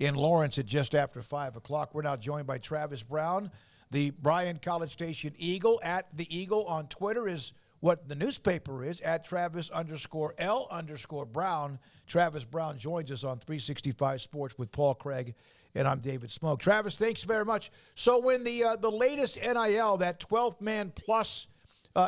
in Lawrence at just after 5 o'clock. We're now joined by Travis Brown, the Bryan College Station Eagle. At the Eagle on Twitter is what the newspaper is, at Travis_L_Brown. Travis Brown joins us on 365 Sports with Paul Craig, and I'm David Smoak. Travis, thanks very much. So when the latest NIL, that 12-man plus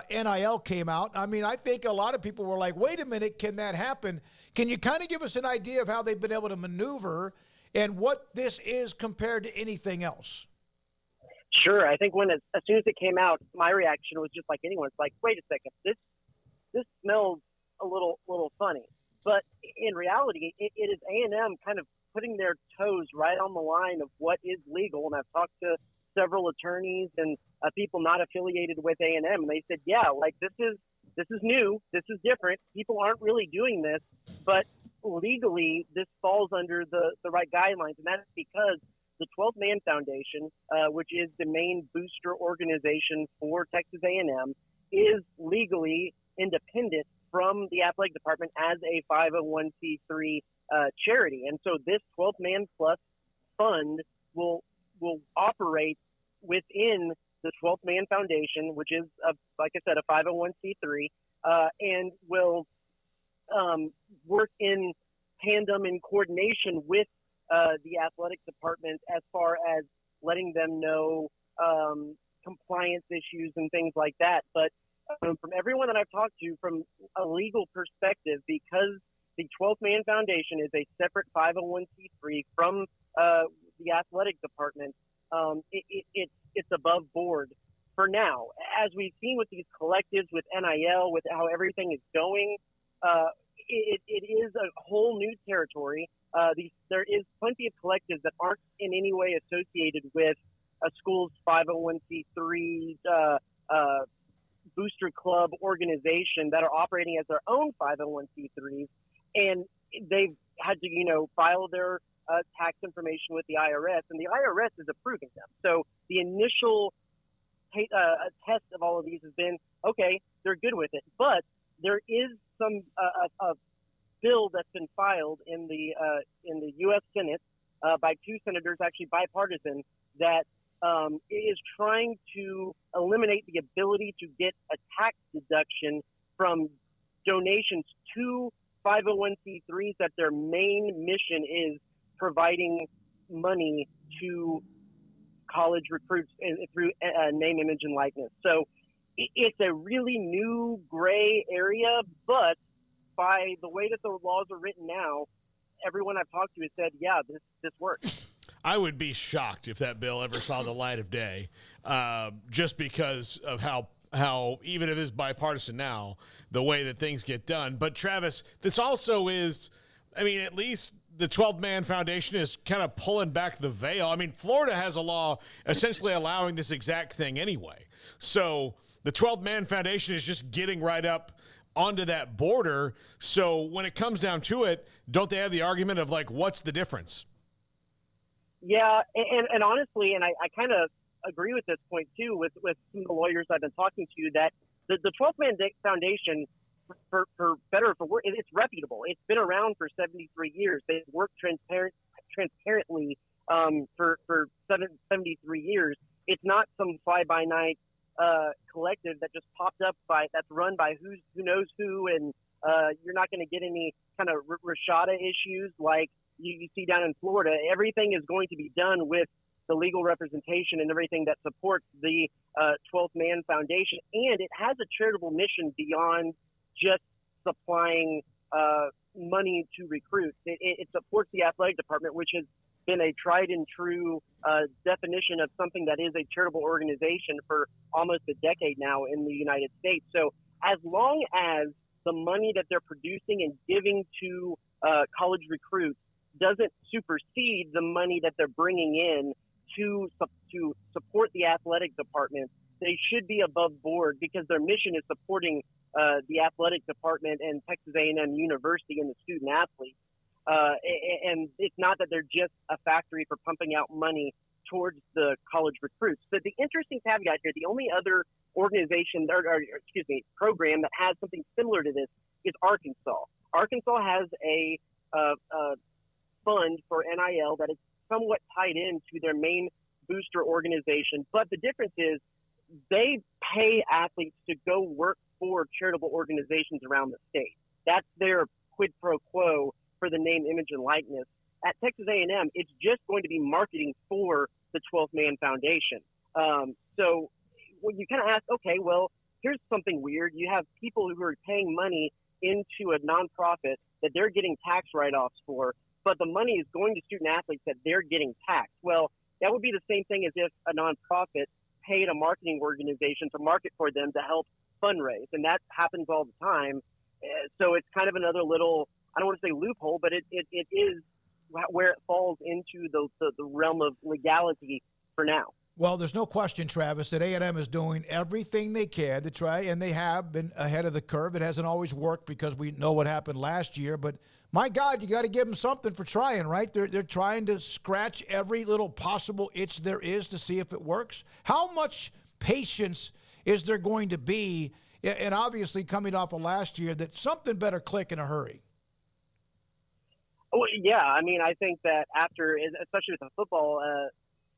NIL came out, I mean, I think a lot of people were like, wait a minute, can that happen? Can you kind of give us an idea of how they've been able to maneuver and what this is compared to anything else? Sure. I think as soon as it came out, my reaction was just like anyone's, like, wait a second, this smells a little funny. But in reality, it is A&M kind of putting their toes right on the line of what is legal. And I've talked to several attorneys and people not affiliated with A&M, and they said, yeah, like this is new, this is different. People aren't really doing this, but legally this falls under the right guidelines, and that's because the 12-Man Foundation, which is the main booster organization for Texas A&M, is legally independent from the athletic department as a 501c3 charity. And so this 12-Man Plus fund will operate within the 12-Man Foundation, which is, like I said, a 501c3, and will work in tandem and coordination with the athletic department as far as letting them know compliance issues and things like that. But from everyone that I've talked to, from a legal perspective, because the 12-Man Foundation is a separate 501c3 from the athletic department, it's above board for now. As we've seen with these collectives, with NIL, with how everything is going, it is a whole new territory. There is plenty of collectives that aren't in any way associated with a school's 501c3 booster club organization that are operating as their own 501c3s, and they've had to, file their tax information with the IRS, and the IRS is approving them. So the initial test of all of these has been, okay, they're good with it, but there is some a bill that's been filed in the U.S. Senate by two senators, actually bipartisan, that is trying to eliminate the ability to get a tax deduction from donations to 501c3s that their main mission is providing money to college recruits through name, image, and likeness. So it's a really new gray area, but by the way that the laws are written now, everyone I've talked to has said, yeah, this works. I would be shocked if that bill ever saw the light of day, just because of how even if it is bipartisan now, the way that things get done. But Travis, this also is, I mean, at least the 12-Man Foundation is kind of pulling back the veil. I mean, Florida has a law essentially allowing this exact thing anyway. So the 12-Man Foundation is just getting right up onto that border. So when it comes down to it, don't they have the argument of, like, what's the difference? Yeah, and honestly, and I kind of agree with this point too, with some of the lawyers I've been talking to, that the 12-Man Foundation, for better or for worse, it's reputable. It's been around for 73 years. They've worked transparently for 73 years. It's not some fly-by-night collective that just popped up that's run by who knows who, and you're not going to get any kind of Rashada issues like you see down in Florida. Everything is going to be done with the legal representation and everything that supports the 12-Man Foundation. And it has a charitable mission beyond just supplying money to recruits. It supports the athletic department, which has been a tried and true definition of something that is a charitable organization for almost a decade now in the United States. So as long as the money that they're producing and giving to college recruits doesn't supersede the money that they're bringing in to support the athletic department, they should be above board, because their mission is supporting the athletic department and Texas A&M University and the student athletes. And it's not that they're just a factory for pumping out money towards the college recruits. But the interesting caveat here, the only other organization program that has something similar to this is Arkansas. Arkansas has a fund for NIL that is somewhat tied into their main booster organization. But the difference is they pay athletes to go work for charitable organizations around the state. That's their quid pro quo for the name, image, and likeness. At Texas A&M, it's just going to be marketing for the 12th Man Foundation. So when you kind of ask, okay, well, here's something weird. You have people who are paying money into a nonprofit that they're getting tax write-offs for, but the money is going to student athletes that they're getting taxed. Well, that would be the same thing as if a nonprofit paid a marketing organization to market for them to help fundraise, and that happens all the time. So it's kind of another little, I don't want to say loophole, but it is where it falls into the realm of legality for now. Well, there's no question, Travis, that A&M is doing everything they can to try, and they have been ahead of the curve. It hasn't always worked because we know what happened last year, but my God, you got to give them something for trying, right? They're trying to scratch every little possible itch there is to see if it works. How much patience is there going to be, and obviously coming off of last year, that something better click in a hurry? Well, yeah, I mean, I think that after, especially with the football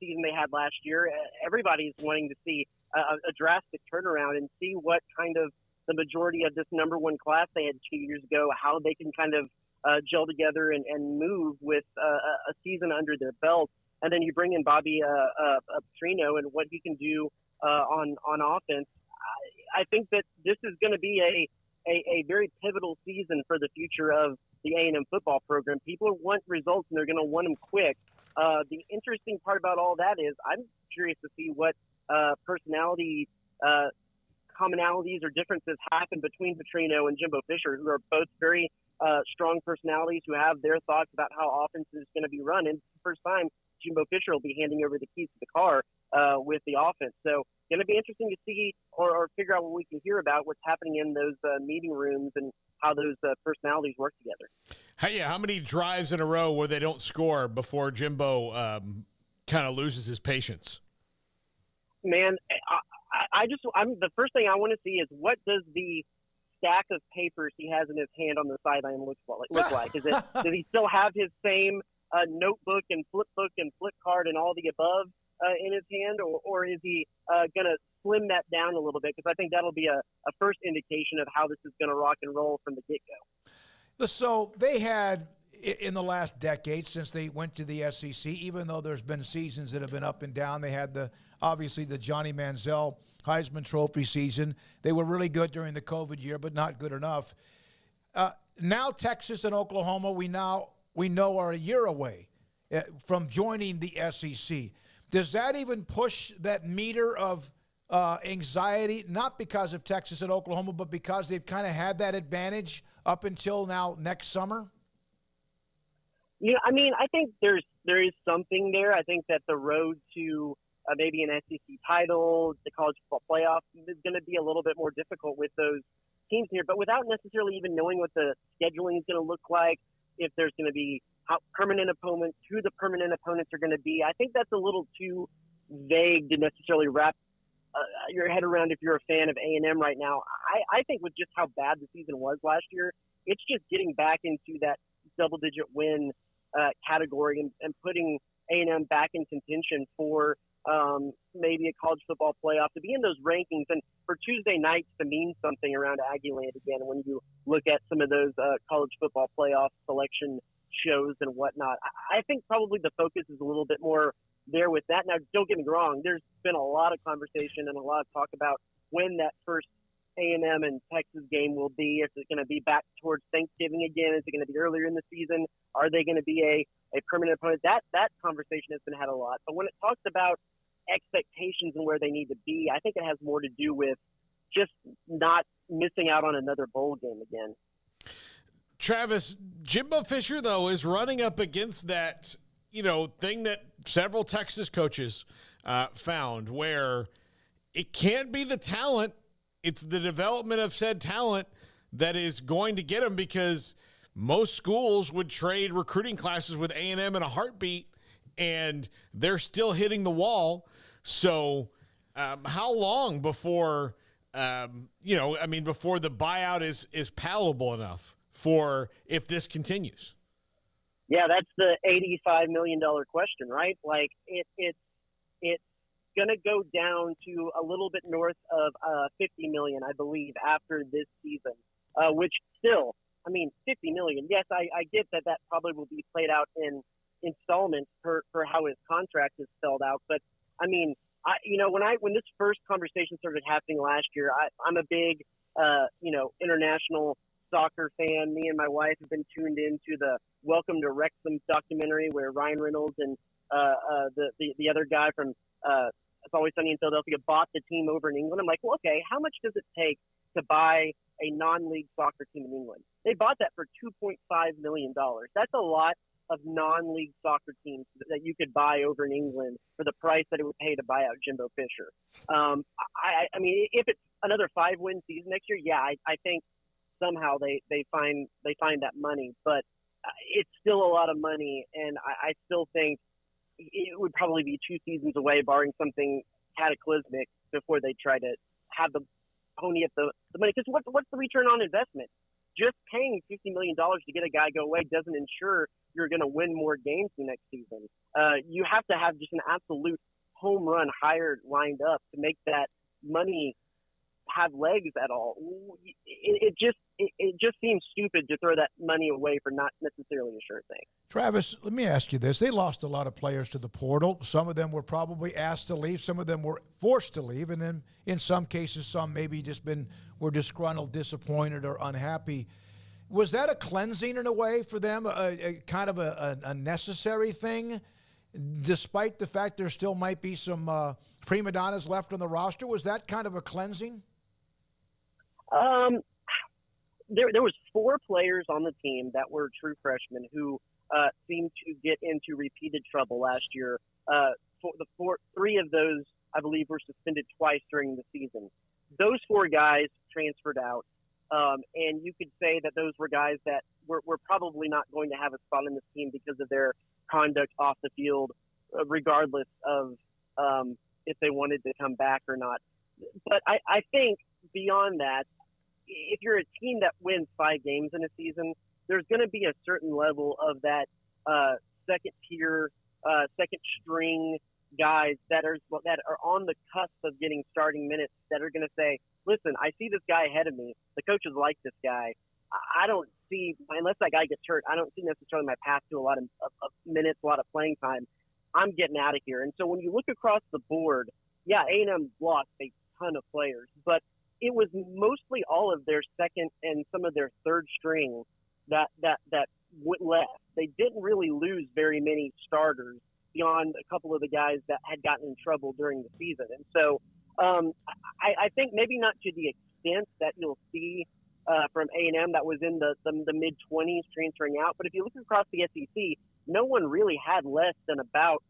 season they had last year, everybody's wanting to see a drastic turnaround and see what kind of the majority of this number one class they had 2 years ago, how they can kind of gel together and move with a season under their belt. And then you bring in Bobby Petrino and what he can do on offense. I think that this is going to be a very pivotal season for the future of the A&M football program. People want results, and they're going to want them quick. The interesting part about all that is I'm curious to see what personality commonalities or differences happen between Petrino and Jimbo Fisher, who are both very strong personalities who have their thoughts about how offense is going to be run. And the first time, Jimbo Fisher will be handing over the keys to the car with the offense. So going to be interesting to see or figure out what we can hear about what's happening in those meeting rooms and how those personalities work together. How many drives in a row where they don't score before Jimbo kind of loses his patience? Man, I'm the first thing I want to see is what does the stack of papers he has in his hand on the sideline look like? Does he still have his same notebook and flip book and flip card and all the above in his hand, or is he going to slim that down a little bit? Because I think that'll be a first indication of how this is going to rock and roll from the get-go. So they had, in the last decade, since they went to the SEC, even though there's been seasons that have been up and down, they had obviously the Johnny Manziel Heisman Trophy season. They were really good during the COVID year, but not good enough. Now Texas and Oklahoma, we know are a year away from joining the SEC. Does that even push that meter of anxiety, not because of Texas and Oklahoma, but because they've kind of had that advantage up until now next summer? Yeah, I mean, I think there is something there. I think that the road to maybe an SEC title, the college football playoff, is going to be a little bit more difficult with those teams here, but without necessarily even knowing what the scheduling is going to look like, if there's going to be permanent opponents, who the permanent opponents are going to be. I think that's a little too vague to necessarily wrap your head around if you're a fan of A&M right now. I think with just how bad the season was last year, it's just getting back into that double-digit win category and putting A&M back in contention for maybe a college football playoff, to be in those rankings, and for Tuesday nights to mean something around Aggieland again when you look at some of those college football playoff selection shows and whatnot. I think probably the focus is a little bit more there with that. Now, don't get me wrong. There's been a lot of conversation and a lot of talk about when that first A&M and Texas game will be. Is it going to be back towards Thanksgiving again? Is it going to be earlier in the season? Are they going to be a permanent opponent? That conversation has been had a lot. But when it talks about expectations and where they need to be, I think it has more to do with just not missing out on another bowl game again. Travis, Jimbo Fisher, though, is running up against that, thing that several Texas coaches found, where it can't be the talent, it's the development of said talent that is going to get him, because most schools would trade recruiting classes with A&M in a heartbeat, and they're still hitting the wall. So how long before, before the buyout is palatable enough for if this continues? Yeah, that's the $85 million question, right? Like it's going to go down to a little bit north of 50 million, I believe, after this season. Which still, I mean, 50 million. Yes, I get that probably will be played out in installments for how his contract is spelled out. But I mean, when this first conversation started happening last year, I'm a big international soccer fan. Me and my wife have been tuned into the Welcome to Wrexham documentary where Ryan Reynolds and the other guy from It's Always Sunny in Philadelphia bought the team over in England. I'm like, well, okay, how much does it take to buy a non-league soccer team in England? They bought that for $2.5 million. That's a lot of non-league soccer teams that you could buy over in England for the price that it would pay to buy out Jimbo Fisher. I mean, if it's another 5-win season next year, yeah, I think somehow they find that money, but it's still a lot of money, and I still think it would probably be 2 seasons away, barring something cataclysmic, before they try to have the pony up the money. Because what's the return on investment? Just paying $50 million to get a guy go away doesn't ensure you're going to win more games the next season. You have to have just an absolute home run hired lined up to make that money have legs at all. It just seems stupid to throw that money away for not necessarily a sure thing. Travis, let me ask you this. They lost a lot of players to the portal. Some of them were probably asked to leave. Some of them were forced to leave. And then in some cases, some maybe were disgruntled, disappointed, or unhappy. Was that a cleansing in a way for them, a kind of a necessary thing, despite the fact there still might be some prima donnas left on the roster? Was that kind of a cleansing? There was 4 players on the team that were true freshmen who seemed to get into repeated trouble last year. 3 of those, I believe, were suspended twice during the season. Those 4 guys transferred out, and you could say that those were guys that were probably not going to have a spot in this team because of their conduct off the field, regardless of if they wanted to come back or not. But I think beyond that, if you're a team that wins 5 games in a season, there's going to be a certain level of that second tier, second string guys that are on the cusp of getting starting minutes that are going to say, listen, I see this guy ahead of me. The coaches like this guy. I don't see, unless that guy gets hurt, I don't see necessarily my path to a lot of minutes, a lot of playing time. I'm getting out of here. And so when you look across the board, yeah, A&M lost a ton of players, but it was mostly all of their second and some of their third string that left. They didn't really lose very many starters beyond a couple of the guys that had gotten in trouble during the season. And so I think maybe not to the extent that you'll see from A&M that was in the mid-20s transferring out. But if you look across the SEC, no one really had less than about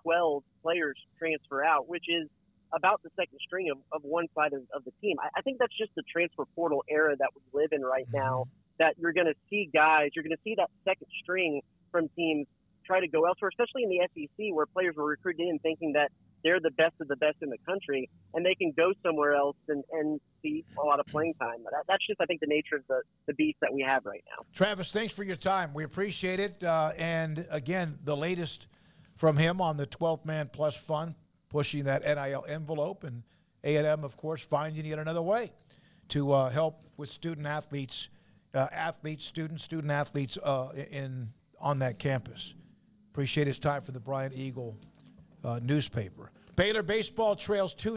12 players transfer out, which is about the second string of one side of the team. I think that's just the transfer portal era that we live in right now, that you're going to see guys, you're going to see that second string from teams try to go elsewhere, especially in the SEC where players were recruited in thinking that they're the best of the best in the country and they can go somewhere else and see a lot of playing time. That's just, I think, the nature of the beast that we have right now. Travis, thanks for your time. We appreciate it. And again, the latest from him on the 12th Man Plus Fund, pushing that NIL envelope, and A&M, of course, finding yet another way to help with student athletes on that campus. Appreciate his time for the Bryant Eagle newspaper. Baylor baseball trails 2